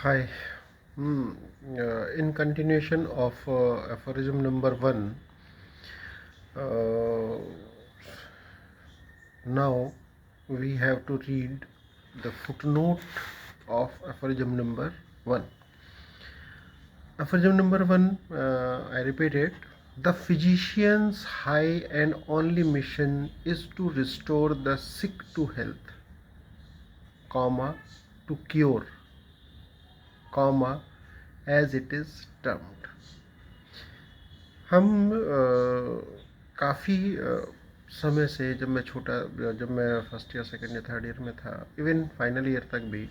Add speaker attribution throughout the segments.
Speaker 1: Hi. Hmm. In continuation of aphorism number one, uh, now we have to read the footnote of aphorism number one. Aphorism number one, I repeat it. The physician's high and only mission is to restore the sick to health, comma, to cure, comma, as it is termed. हम काफ़ी समय से जब मैं first year second year third year में था, even final year तक भी,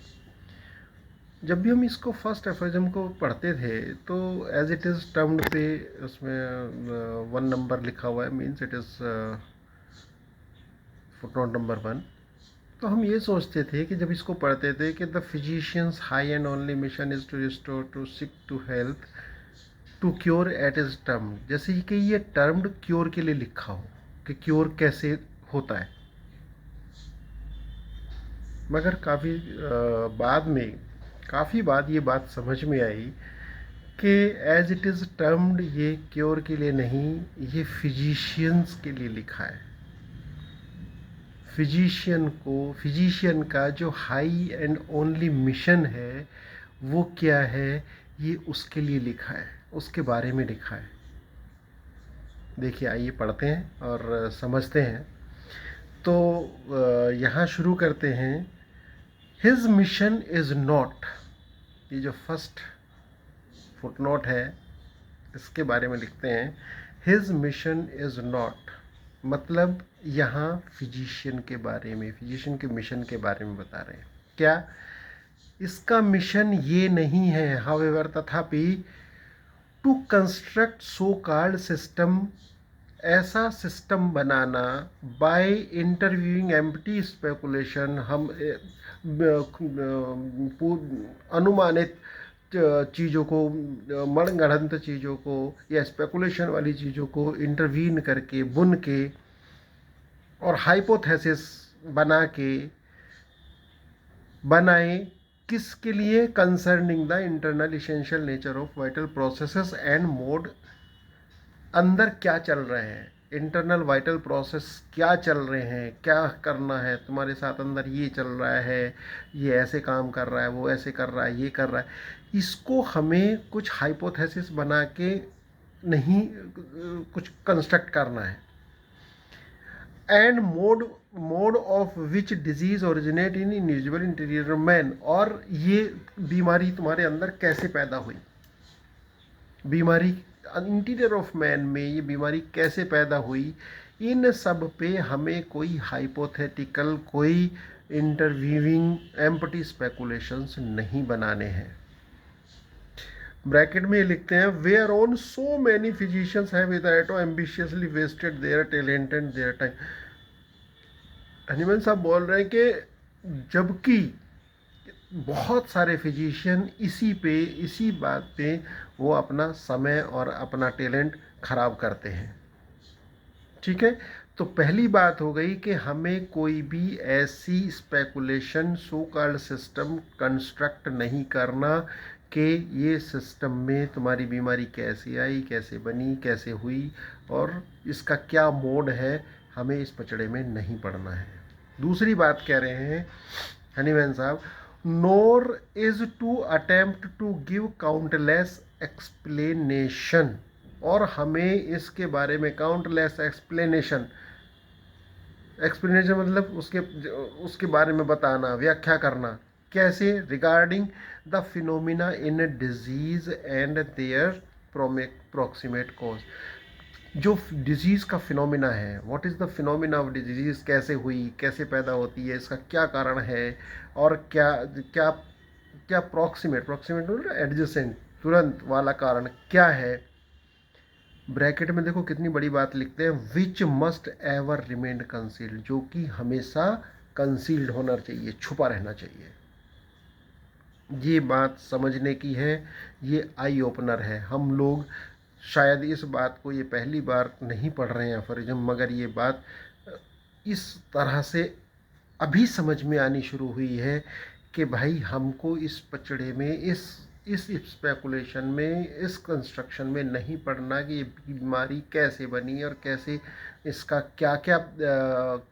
Speaker 1: जब भी हम इसको फर्स्ट एफरिज्म को पढ़ते थे तो एज इट इज़ टर्म्ड पे उसमें वन नंबर लिखा हुआ है, means it is footnote number one. तो हम ये सोचते थे कि जब इसको पढ़ते थे कि the physicians high and only mission is to restore to sick to health to cure at is term, जैसे कि ये टर्म्ड क्योर के लिए लिखा हो कि क्योर कैसे होता है। मगर काफ़ी बाद ये बात समझ में आई कि एज इट इज़ टर्म्ड ये क्योर के लिए नहीं, ये फिजिशियंस के लिए लिखा है। फिजिशियन का जो हाई एंड ओनली मिशन है वो क्या है, ये उसके लिए लिखा है, उसके बारे में लिखा है। देखिए, आइए पढ़ते हैं और समझते हैं। तो यहाँ शुरू करते हैं। हिज मिशन इज़ नॉट, ये जो फर्स्ट फुटनोट है इसके बारे में लिखते हैं। हिज मिशन इज़ नॉट, मतलब यहाँ फिजिशियन के बारे में, फिजिशियन के मिशन के बारे में बता रहे हैं। क्या इसका मिशन ये नहीं है, हाउएवर, तथापि, to construct so called system, ऐसा सिस्टम बनाना, बाय इंटरव्यूइंग एम्प्टी स्पेकुलेशन, हम अनुमानित चीज़ों को, मनगढ़ंत चीज़ों को या स्पेकुलेशन वाली चीज़ों को इंटरवीन करके, बुन के और हाइपोथेसिस बना के बनाए, किसके लिए? Concerning the internal essential nature of vital processes and mode, अंदर क्या चल रहे हैं, इंटरनल वाइटल प्रोसेस क्या चल रहे हैं, क्या करना है तुम्हारे साथ, अंदर ये चल रहा है, ये ऐसे काम कर रहा है, वो ऐसे कर रहा है, ये कर रहा है, इसको हमें कुछ हाइपोथेसिस बना के नहीं कुछ कंस्ट्रक्ट करना है। And mode of which disease originate in individual interior man, और ये बीमारी तुम्हारे अंदर कैसे पैदा हुई, बीमारी इंटीरियर ऑफ मैन में ये बीमारी कैसे पैदा हुई, इन सब पे हमें कोई हाइपोथेटिकल, कोई इंटरव्यूइंग एम्प्टी स्पेकुलेशंस नहीं बनाने हैं। ब्रैकेट में ये लिखते हैं, whereon so many physicians have हिथएटो ambitiously wasted their talent and their time. Hahnemann साहब बोल रहे हैं कि जबकि बहुत सारे फिजिशियन इसी बात पे वो अपना समय और अपना टैलेंट खराब करते हैं। ठीक है, तो पहली बात हो गई कि हमें कोई भी ऐसी स्पेकुलेशन, सो कॉल्ड सिस्टम कंस्ट्रक्ट नहीं करना कि ये सिस्टम में तुम्हारी बीमारी कैसे आई, कैसे बनी, कैसे हुई और इसका क्या मोड है, हमें इस पचड़े में नहीं पड़ना है। दूसरी बात कह रहे हैं हनीमैन साहब, nor is to attempt to give countless explanation, और हमें इसके बारे में काउंटलेस एक्सप्लेनेशन मतलब उसके बारे में बताना, व्याख्या करना, कैसे? Regarding the phenomena in disease and their proximate cause, जो डिजीज़ का फिनोमिना है, what is the phenomena of disease, कैसे हुई, कैसे पैदा होती है, इसका क्या कारण है, और क्या क्या क्या प्रॉक्सिमेट एडजेसेंट, तुरंत वाला कारण क्या है। ब्रैकेट में देखो कितनी बड़ी बात लिखते हैं, which must ever remain concealed, जो कि हमेशा कंसील्ड होना चाहिए, छुपा रहना चाहिए। ये बात समझने की है, ये आई ओपनर है। हम लोग शायद इस बात को ये पहली बार नहीं पढ़ रहे हैं अफरिज्म, मगर ये बात इस तरह से अभी समझ में आनी शुरू हुई है कि भाई हमको इस पचड़े में, इस स्पेकुलेशन में, इस कंस्ट्रक्शन में नहीं पड़ना कि ये बीमारी कैसे बनी और कैसे, इसका क्या क्या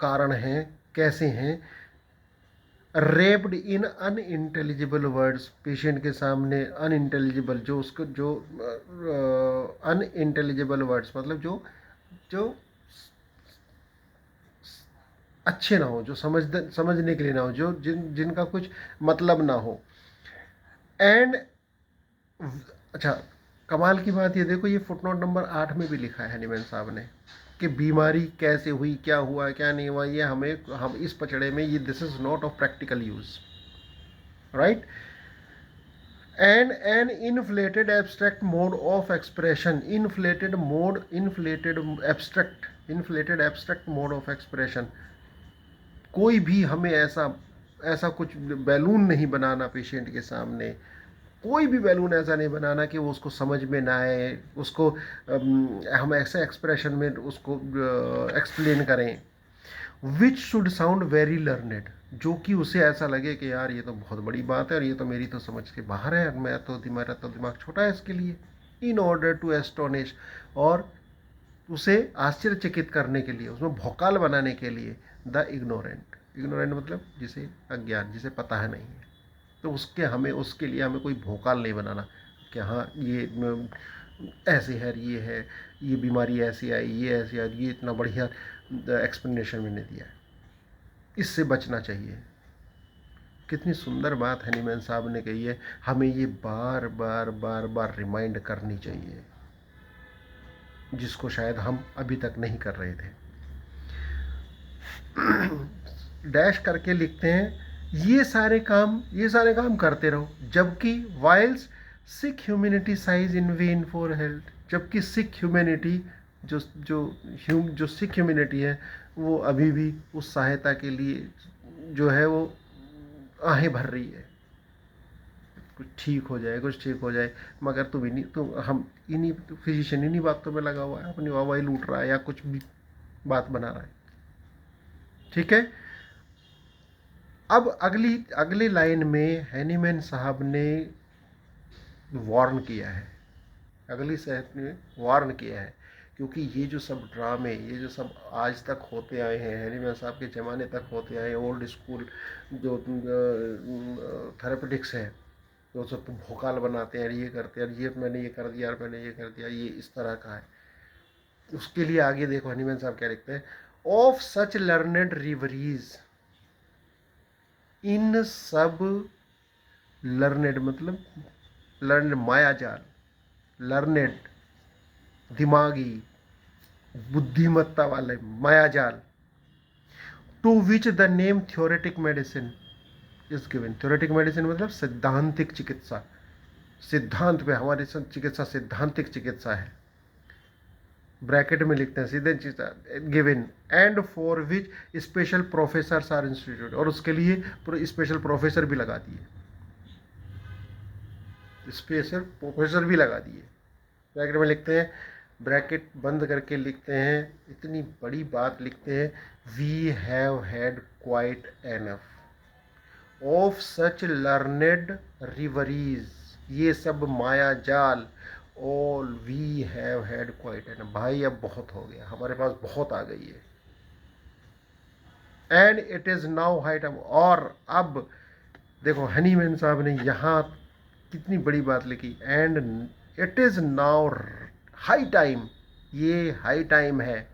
Speaker 1: कारण हैं, कैसे हैं। रेप्ड इन अनइंटेलिजिबल वर्ड्स, पेशेंट के सामने अनइंटेलिजिबल, जो उसको जो अनइंटेलिजिबल वर्ड्स मतलब जो जो अच्छे ना हो, जो समझने के लिए ना हो, जो जिनका कुछ मतलब ना हो। एंड अच्छा, कमाल की बात ये देखो, ये फुटनोट नंबर 8 में भी लिखा है हनीमैन साहब ने कि बीमारी कैसे हुई, क्या हुआ क्या नहीं हुआ, ये हम इस पचड़े में, ये this is not of practical use, right. And an inflated abstract mode of expression, inflated abstract mode of expression. कोई भी हमें ऐसा ऐसा कुछ बैलून नहीं बनाना पेशेंट के सामने, कोई भी बैलून ऐसा नहीं बनाना कि वो उसको समझ में ना आए, उसको हम ऐसे एक्सप्रेशन में उसको एक्सप्लेन करें which should sound very learned, जो कि उसे ऐसा लगे कि यार ये तो बहुत बड़ी बात है और ये तो मेरी तो समझ के बाहर है, मेरा तो दिमाग छोटा है इसके लिए। इन ऑर्डर टू एस्टोनिश, और उसे आश्चर्यचकित करने के लिए, उसमें भौकाल बनाने के लिए, द इग्नोरेंट, इग्नोरेंट मतलब जिसे अज्ञान, जिसे पता है नहीं है, तो उसके लिए हमें कोई भौकाल नहीं बनाना कि हाँ ये ऐसे है, ये बीमारी ऐसी आई, ये ऐसी आई, ये इतना बढ़िया एक्सप्लेनेशन मैंने दिया है। इससे बचना चाहिए। कितनी सुंदर बात हनीमैन साहब ने कही है, हमें ये बार बार बार बार रिमाइंड करनी चाहिए, जिसको शायद हम अभी तक नहीं कर रहे थे। डैश करके लिखते हैं, ये सारे काम करते रहो, जबकि whilst sick humanity sighs in vain for health, जबकि सिक ह्यूमैनिटी, जो सिख ह्यूमैनिटी है, वो अभी भी उस सहायता के लिए जो है वो आहें भर रही है, कुछ ठीक हो जाए, कुछ ठीक हो जाए। मगर हम इन्हीं फिजिशियन इन्हीं बातों में लगा हुआ है, अपनी वाहवाही लूट रहा है या कुछ भी बात बना रहा है। ठीक है, अब अगली लाइन में हैनीमैन साहब ने वार्न किया है, अगली सेट ने वार्न किया है, क्योंकि ये जो सब ड्रामे, ये जो सब आज तक होते आए हैं, हैनीमैन साहब के ज़माने तक होते आए हैं, ओल्ड स्कूल जो थेरेपेटिक्स है, जो सब भोकाल बनाते हैं, ये करते हैं, ये मैंने ये कर दिया, मैंने ये कर दिया, ये इस तरह का है। उसके लिए आगे देखो हनीमैन साहब क्या लिखते हैं, ऑफ सच लर्नेड रिवरीज, इन सब लर्नेड मतलब लर्नेड मायाजाल, लर्नेड दिमागी बुद्धिमत्ता वाले मायाजाल, to which the name theoretic medicine is given. Theoretic medicine मतलब सैद्धांतिक चिकित्सा, सिद्धांत पे हमारी चिकित्सा सैद्धांतिक चिकित्सा है, ब्रैकेट में लिखते हैं सीधे given, and for which special professor are institute, और उसके लिए स्पेशल प्रोफेसर भी लगा दिए, स्पेशल प्रोफेसर भी लगा दिए। ब्रैकेट में लिखते हैं, ब्रैकेट बंद करके लिखते हैं, इतनी बड़ी बात लिखते हैं, we have had quite enough of such learned reveries, ये सब माया जाल, all we have had quite enough, भाई अब बहुत हो गया, हमारे पास बहुत आ गई है। And it is now high time, और अब देखो हनीमैन साहब ने यहाँ कितनी बड़ी बात लिखी, and it is now high time, ये हाई टाइम है,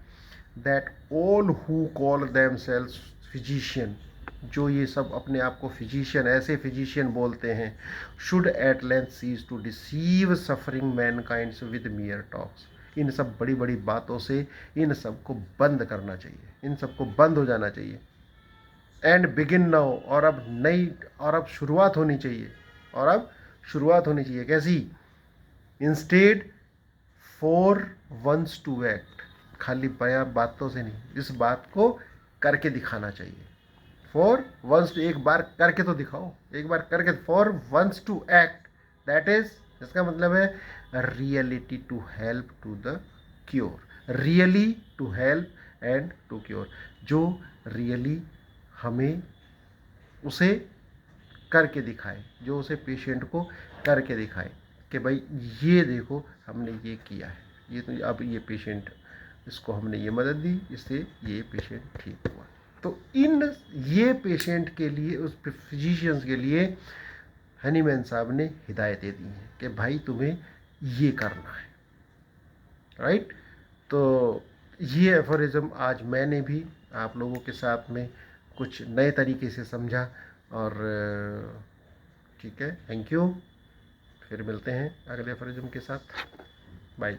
Speaker 1: that all who call themselves physician, जो ये सब अपने आप को फिजिशियन, ऐसे फिजिशियन बोलते हैं, should at length cease to deceive suffering mankind's with mere talks, इन सब बड़ी बड़ी बातों से इन सबको बंद करना चाहिए, इन सबको बंद हो जाना चाहिए। एंड बिगिन नाउ, और अब शुरुआत होनी चाहिए, और अब शुरुआत होनी चाहिए, कैसी? Instead for once to act, खाली बातों से नहीं, इस बात को करके दिखाना चाहिए। फॉर वंस टू, एक बार करके तो दिखाओ, एक बार करके, for once to act, that is, इसका मतलब है reality to help to the cure, really to help and to cure, जो रियली हमें उसे करके दिखाए, जो उसे पेशेंट को करके दिखाए कि भाई ये देखो हमने ये किया है, ये तो अब ये पेशेंट, इसको हमने ये मदद दी, इससे ये पेशेंट ठीक हुआ। तो इन ये पेशेंट के लिए, उस फिजिशियंस के लिए हनीमैन साहब ने हिदायतें दी हैं कि भाई तुम्हें ये करना है, राइट। तो ये एफोरिज्म आज मैंने भी आप लोगों के साथ में कुछ नए तरीके से समझा, और ठीक है, थैंक यू। फिर मिलते हैं अगले एफोरिज्म के साथ, बाय।